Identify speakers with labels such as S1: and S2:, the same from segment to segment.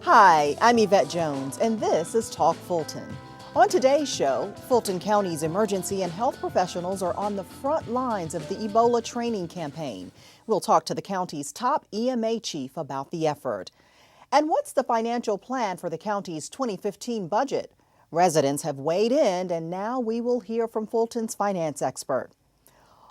S1: Hi, I'm Yvette Jones, and this is Talk Fulton. On today's show, Fulton County's emergency and health professionals are on the front lines of the Ebola training campaign. We'll talk to the county's top EMA chief about the effort. And what's the financial plan for the county's 2015 budget? Residents have weighed in, and now we will hear from Fulton's finance expert.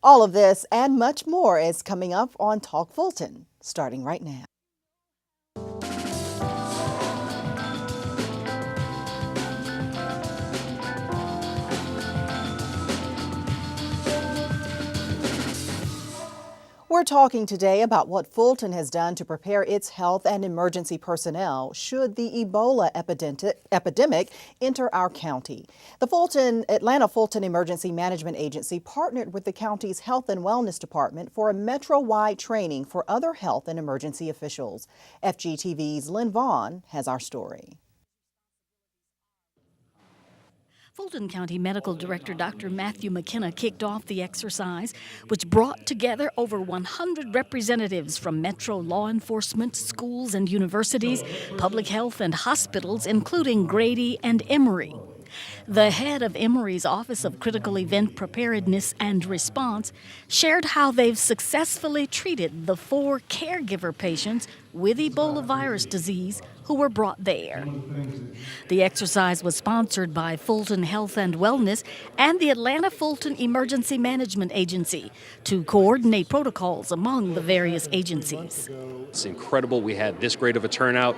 S1: All of this and much more is coming up on Talk Fulton, starting right now. We're talking today about what Fulton has done to prepare its health and emergency personnel should the Ebola epidemic enter our county. The Atlanta Fulton Emergency Management Agency partnered with the county's Health and Wellness Department for a metro-wide training for other health and emergency officials. FGTV's Lynn Vaughn has our story.
S2: Fulton County Medical Director Dr. Matthew McKenna kicked off the exercise, which brought together over 100 representatives from metro law enforcement, schools and universities, public health and hospitals, including Grady and Emory. The head of Emory's Office of Critical Event Preparedness and Response shared how they've successfully treated the 4 caregiver patients with Ebola virus disease who were brought there. The exercise was sponsored by Fulton Health and Wellness and the Atlanta Fulton Emergency Management Agency to coordinate protocols among the various agencies.
S3: It's incredible we had this great of a turnout.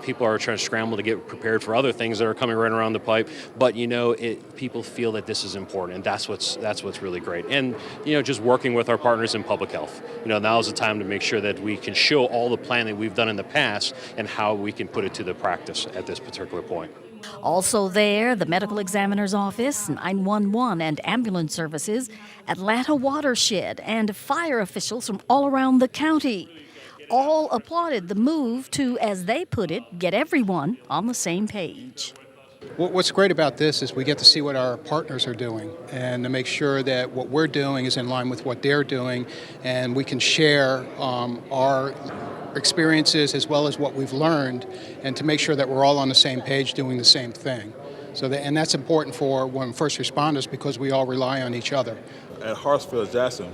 S3: People are trying to scramble to get prepared for other things that are coming right around the pipe. But people feel that this is important, and that's what's really great. And just working with our partners in public health. Now is the time to make sure that we can show all the planning we've done in the past and how we can put it to the practice at this particular point.
S2: Also there, the medical examiner's office, 911 and ambulance services, Atlanta watershed, and fire officials from all around the county. All applauded the move to, as they put it, get everyone on the same page.
S4: What's great about this is we get to see what our partners are doing and to make sure that what we're doing is in line with what they're doing, and we can share our experiences as well as what we've learned, and to make sure that we're all on the same page doing the same thing. And that's important for first responders because we all rely on each other.
S5: At Hartsfield Jackson,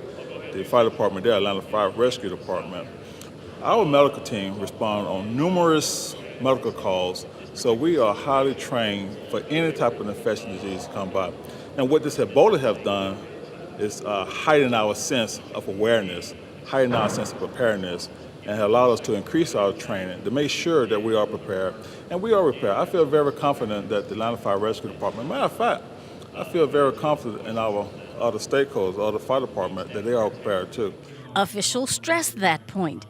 S5: the fire department there, Atlanta Fire Rescue Department, our medical team respond on numerous medical calls. So we are highly trained for any type of infectious disease to come by. And what this Ebola have done is heighten our sense of awareness, heighten our sense of preparedness, and have allowed us to increase our training to make sure that we are prepared. And we are prepared. I feel very confident that the Atlanta Fire Rescue Department, matter of fact, I feel very confident in our other stakeholders, other fire department, that they are prepared too.
S2: Officials stressed that point,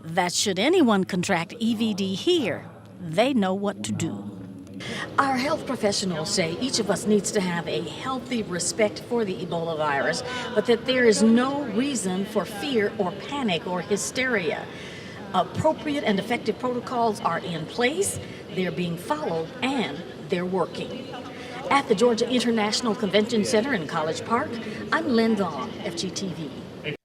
S2: that should anyone contract EVD here, they know what to do. Our health professionals say each of us needs to have a healthy respect for the Ebola virus, but that there is no reason for fear or panic or hysteria. Appropriate and effective protocols are in place, they're being followed, and they're working. At the Georgia International Convention Center in College Park, I'm Lynn Vaughn, FGTV.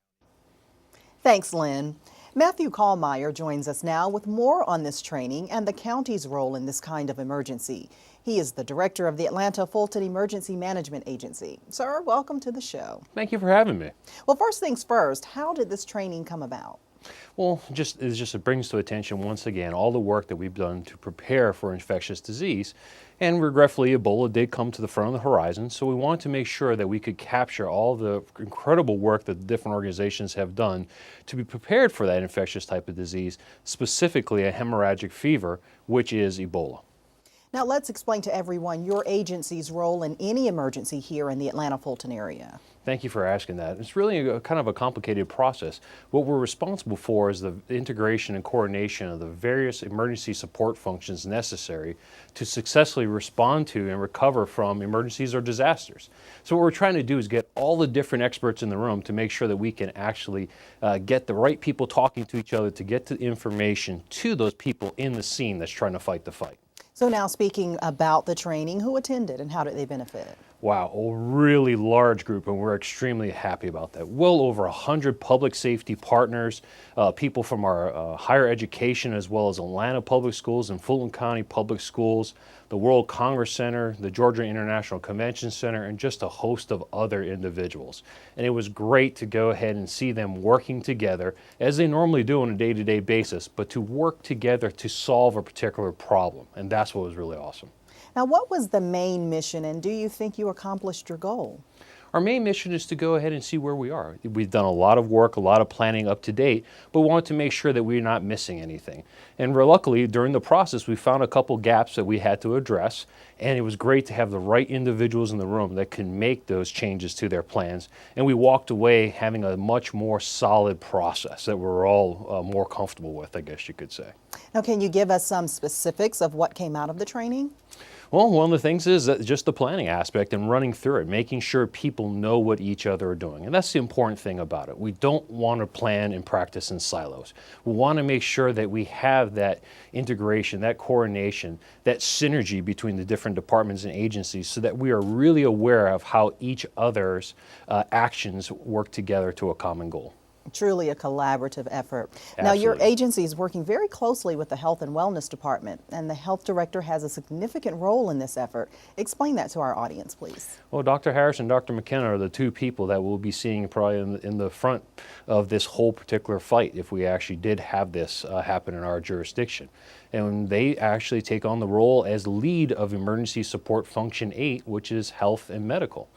S1: Thanks, Lynn. Matthew Kallmeyer joins us now with more on this training and the county's role in this kind of emergency. He is the director of the Atlanta Fulton Emergency Management Agency. Sir, welcome to the show.
S3: Thank you for having me.
S1: Well, first things first, how did this training come about?
S3: Well, it brings to attention once again all the work that we've done to prepare for infectious disease. And regretfully, Ebola did come to the front of the horizon, so we wanted to make sure that we could capture all the incredible work that the different organizations have done to be prepared for that infectious type of disease, specifically a hemorrhagic fever, which is Ebola.
S1: Now let's explain to everyone your agency's role in any emergency here in the Atlanta Fulton area.
S3: Thank you for asking that. It's really kind of a complicated process. What we're responsible for is the integration and coordination of the various emergency support functions necessary to successfully respond to and recover from emergencies or disasters. So what we're trying to do is get all the different experts in the room to make sure that we can actually get the right people talking to each other to get the information to those people in the scene that's trying to fight the fight.
S1: So now speaking about the training, who attended and how did they benefit?
S3: Wow, a really large group, and we're extremely happy about that. Well over 100 public safety partners, people from our higher education as well as Atlanta Public Schools and Fulton County Public Schools, the World Congress Center, the Georgia International Convention Center, and just a host of other individuals. And it was great to go ahead and see them working together, as they normally do on a day-to-day basis, but to work together to solve a particular problem. And that's what was really awesome.
S1: Now, what was the main mission, and do you think you accomplished your goal?
S3: Our main mission is to go ahead and see where we are. We've done a lot of work, a lot of planning up to date, but we want to make sure that we're not missing anything. And luckily, during the process, we found a couple gaps that we had to address, and it was great to have the right individuals in the room that can make those changes to their plans. And we walked away having a much more solid process that we're all more comfortable with, I guess you could say.
S1: Now, can you give us some specifics of what came out of the training?
S3: Well, one of the things is that just the planning aspect and running through it, making sure people know what each other are doing. And that's the important thing about it. We don't want to plan and practice in silos. We want to make sure that we have that integration, that coordination, that synergy between the different departments and agencies so that we are really aware of how each other's actions work together to a common goal.
S1: Truly a collaborative effort.
S3: Absolutely.
S1: Now, your agency is working very closely with the Health and Wellness Department, and the health director has a significant role in this effort. Explain that to our audience, please.
S3: Well, Dr. Harris and Dr. McKenna are the two people that we'll be seeing probably in the front of this whole particular fight if we actually did have this happen in our jurisdiction. And they actually take on the role as lead of Emergency Support Function 8, which is health and medical.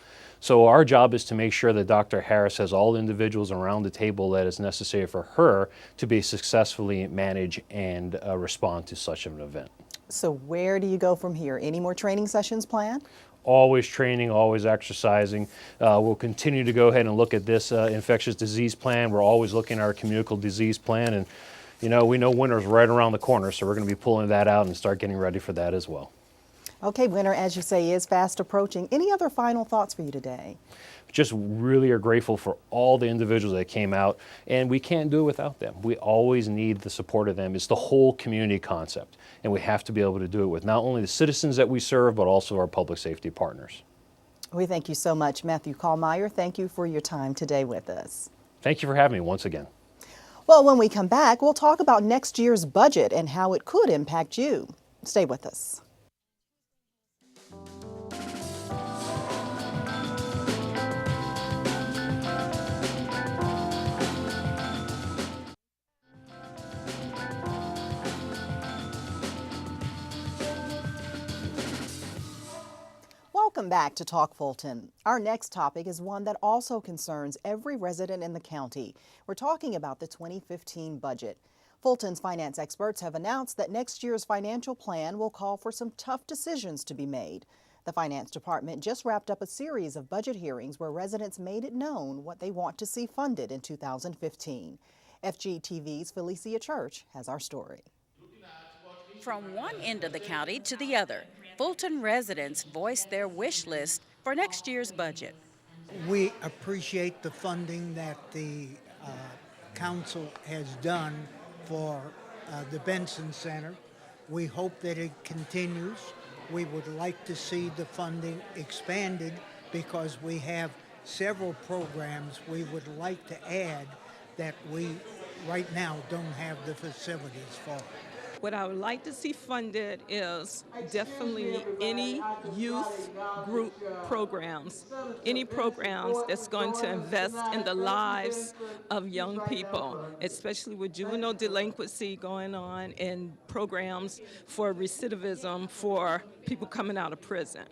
S3: So our job is to make sure that Dr. Harris has all the individuals around the table that is necessary for her to be successfully manage and respond to such an event.
S1: So where do you go from here? Any more training sessions planned?
S3: Always training, always exercising. We'll continue to go ahead and look at this infectious disease plan. We're always looking at our communicable disease plan, and you know, we know winter's right around the corner, so we're going to be pulling that out and start getting ready for that as well.
S1: Okay, winter, as you say, is fast approaching. Any other final thoughts for you today?
S3: Just really are grateful for all the individuals that came out, and we can't do it without them. We always need the support of them. It's the whole community concept, and we have to be able to do it with not only the citizens that we serve, but also our public safety partners.
S1: We thank you so much, Matthew Kallmeyer. Thank you for your time today with us.
S3: Thank you for having me once again.
S1: Well, when we come back, we'll talk about next year's budget and how it could impact you. Stay with us. Welcome back to Talk Fulton. Our next topic is one that also concerns every resident in the county. We're talking about the 2015 budget. Fulton's finance experts have announced that next year's financial plan will call for some tough decisions to be made. The finance department just wrapped up a series of budget hearings where residents made it known what they want to see funded in 2015. FGTV's Felicia Church has our story.
S6: From one end of the county to the other, Fulton residents voiced their wish list for next year's budget.
S7: We appreciate the funding that the council has done for the Benson Center. We hope that it continues. We would like to see the funding expanded because we have several programs we would like to add that we right now don't have the facilities for.
S8: What I would like to see funded is definitely any youth group programs, any programs that's going to invest in the lives of young people, especially with juvenile delinquency going on and programs for recidivism for people coming out of prison.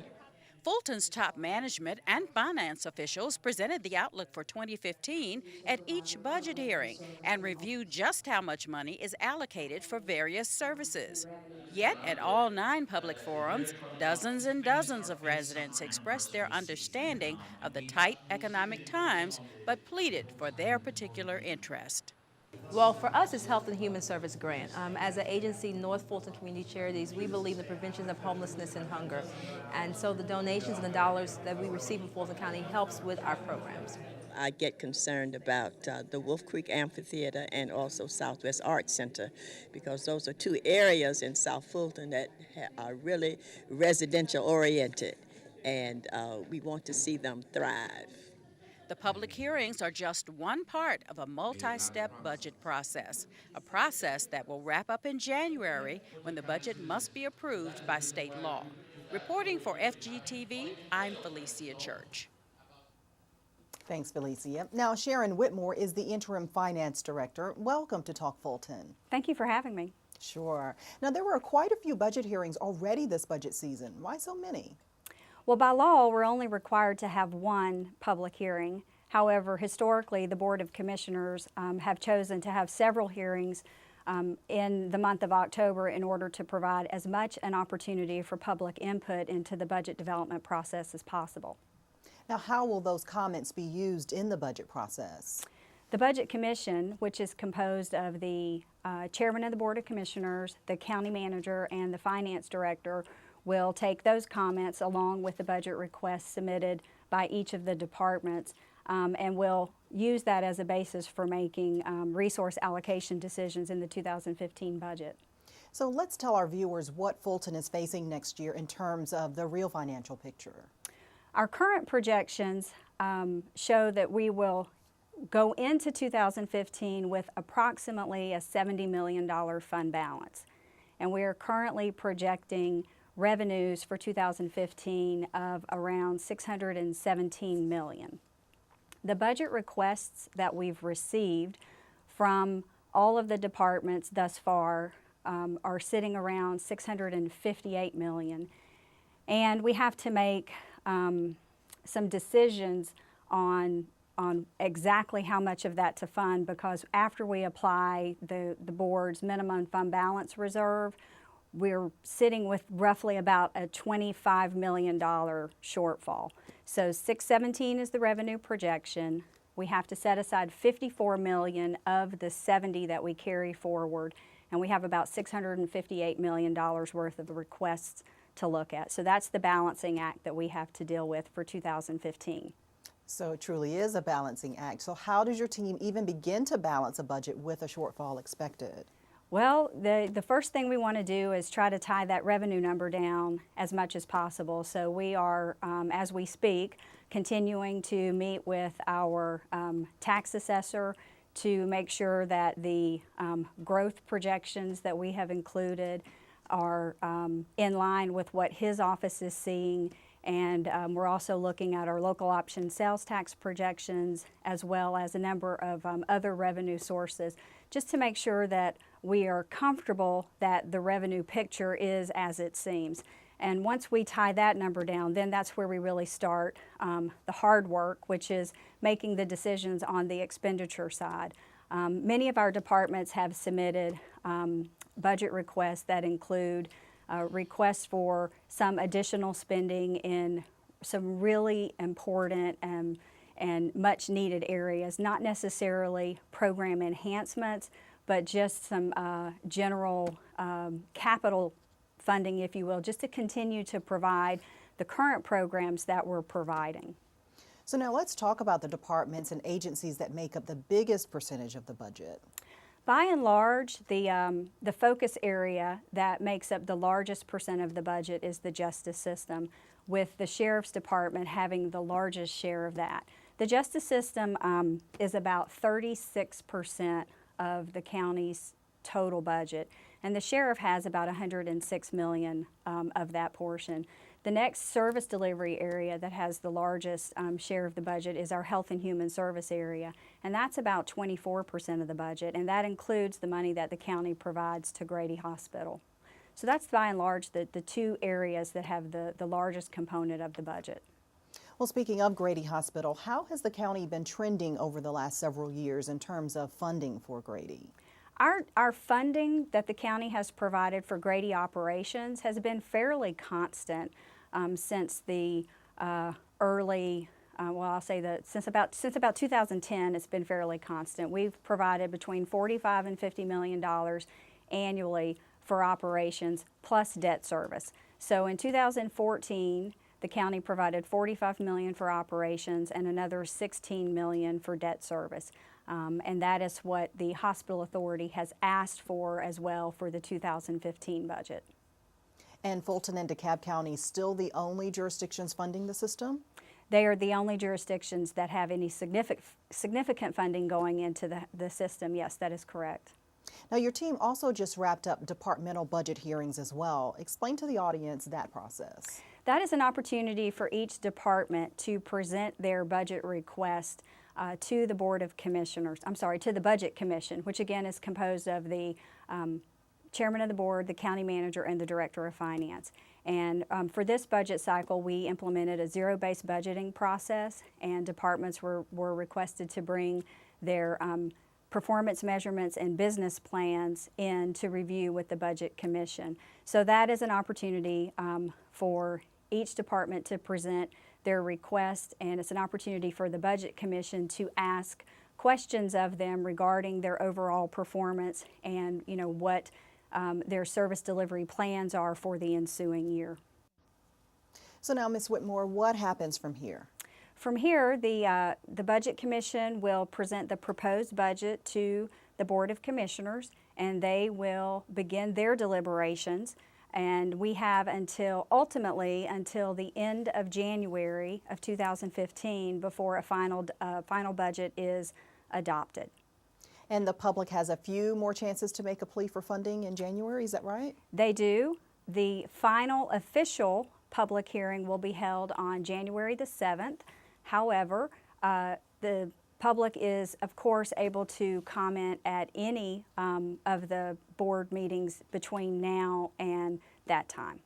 S6: Fulton's top management and finance officials presented the outlook for 2015 at each budget hearing and reviewed just how much money is allocated for various services. Yet at all 9 public forums, dozens and dozens of residents expressed their understanding of the tight economic times, but pleaded for their particular interest.
S9: Well, for us, it's Health and Human Service Grant. As an agency, North Fulton Community Charities, we believe in the prevention of homelessness and hunger. And so the donations and the dollars that we receive in Fulton County helps with our programs.
S10: I get concerned about the Wolf Creek Amphitheater and also Southwest Arts Center, because those are 2 areas in South Fulton that are really residential oriented. and we want to see them thrive.
S6: The public hearings are just one part of a multi-step budget process, a process that will wrap up in January when the budget must be approved by state law. Reporting for FGTV, I'm Felicia Church.
S1: Thanks, Felicia. Now, Sharon Whitmore is the interim finance director. Welcome to Talk Fulton.
S11: Thank you for having me.
S1: Sure. Now, there were quite a few budget hearings already this budget season. Why so many?
S11: Well, by law, we're only required to have one public hearing. However, historically, the Board of Commissioners have chosen to have several hearings in the month of October in order to provide as much an opportunity for public input into the budget development process as possible.
S1: Now, how will those comments be used in the budget process?
S11: The Budget Commission, which is composed of the Chairman of the Board of Commissioners, the County Manager, and the Finance Director, will take those comments along with the budget requests submitted by each of the departments and will use that as a basis for making resource allocation decisions in the 2015 budget.
S1: So let's tell our viewers what Fulton is facing next year in terms of the real financial picture.
S11: Our current projections show that we will go into 2015 with approximately a $70 million fund balance. And we are currently projecting revenues for 2015 of around $617 million. The budget requests that we've received from all of the departments thus far are sitting around $658 million. And we have to make some decisions on exactly how much of that to fund, because after we apply the board's minimum fund balance reserve, we're sitting with roughly about a $25 million shortfall. So 617 is the revenue projection. We have to set aside $54 million of the 70 that we carry forward, and we have about $658 million worth of requests to look at. So that's the balancing act that we have to deal with for 2015.
S1: So it truly is a balancing act. So how does your team even begin to balance a budget with a shortfall expected?
S11: Well, the first thing we want to do is try to tie that revenue number down as much as possible. So we are, as we speak, continuing to meet with our tax assessor to make sure that the growth projections that we have included are in line with what his office is seeing. And we're also looking at our local option sales tax projections, as well as a number of other revenue sources, just to make sure that we are comfortable that the revenue picture is as it seems. And once we tie that number down, then that's where we really start the hard work, which is making the decisions on the expenditure side. Many of our departments have submitted budget requests that include requests for some additional spending in some really important and much needed areas, not necessarily program enhancements, but just some general capital funding, if you will, just to continue to provide the current programs that we're providing.
S1: So now let's talk about the departments and agencies that make up the biggest percentage of the budget.
S11: By and large, the focus area that makes up the largest percent of the budget is the justice system, with the Sheriff's Department having the largest share of that. The justice system is about 36% of the county's total budget, and the sheriff has about $106 million of that portion. The next service delivery area that has the largest share of the budget is our Health and Human Service area, and that's about 24% of the budget, and that includes the money that the county provides to Grady Hospital. So that's by and large the two areas that have the largest component of the budget.
S1: Well, speaking of Grady Hospital, how has the county been trending over the last several years in terms of funding for Grady?
S11: Our funding that the county has provided for Grady operations has been fairly constant since the early, since about 2010, it's been fairly constant. We've provided between $45 and $50 million annually for operations plus debt service. So in 2014, the county provided $45 million for operations and another $16 million for debt service. And that is what the hospital authority has asked for as well for the 2015 budget.
S1: And Fulton and DeKalb County still the only jurisdictions funding the system?
S11: They are the only jurisdictions that have any significant funding going into the system. Yes, that is correct.
S1: Now, your team also just wrapped up departmental budget hearings as well. Explain to the audience that process.
S11: That is an opportunity for each department to present their budget request to the Board of Commissioners, to the Budget Commission, which again is composed of the Chairman of the Board, the County Manager, and the Director of Finance. And for this budget cycle, we implemented a zero-based budgeting process, and departments were requested to bring their performance measurements and business plans in to review with the Budget Commission. So that is an opportunity for each department to present their request, and it's an opportunity for the Budget Commission to ask questions of them regarding their overall performance and what their service delivery plans are for the ensuing year.
S1: So now, Ms. Whitmore, what happens from here?
S11: From here, the Budget Commission will present the proposed budget to the Board of Commissioners, and they will begin their deliberations. And we have ultimately until the end of January of 2015 before a final budget is adopted.
S1: And the public has a few more chances to make a plea for funding in January, is that right?
S11: They do. The final official public hearing will be held on January the 7th. However, the public is, of course, able to comment at any of the board meetings between now and that time.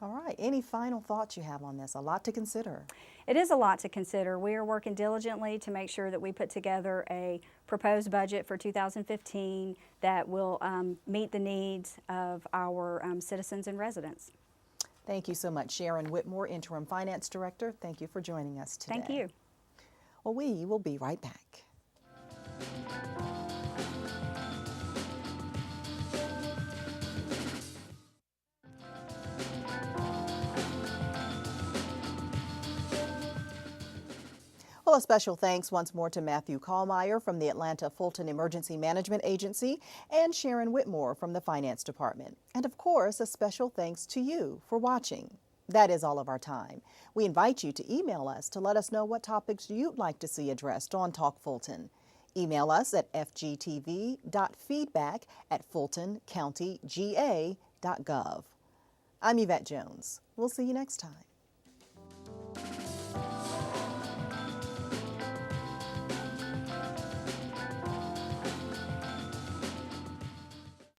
S1: All right. Any final thoughts you have on this? A lot to consider.
S11: It is a lot to consider. We are working diligently to make sure that we put together a proposed budget for 2015 that will meet the needs of our citizens and residents.
S1: Thank you so much, Sharon Whitmore, Interim Finance Director. Thank you for joining us today.
S11: Thank you.
S1: Well, we will be right back. Well, a special thanks once more to Matthew Kallmeyer from the Atlanta Fulton Emergency Management Agency and Sharon Whitmore from the Finance Department. And of course, a special thanks to you for watching. That is all of our time. We invite you to email us to let us know what topics you'd like to see addressed on Talk Fulton. Email us at fgtv.feedback@fultoncountyga.gov. I'm Yvette Jones. We'll see you next time.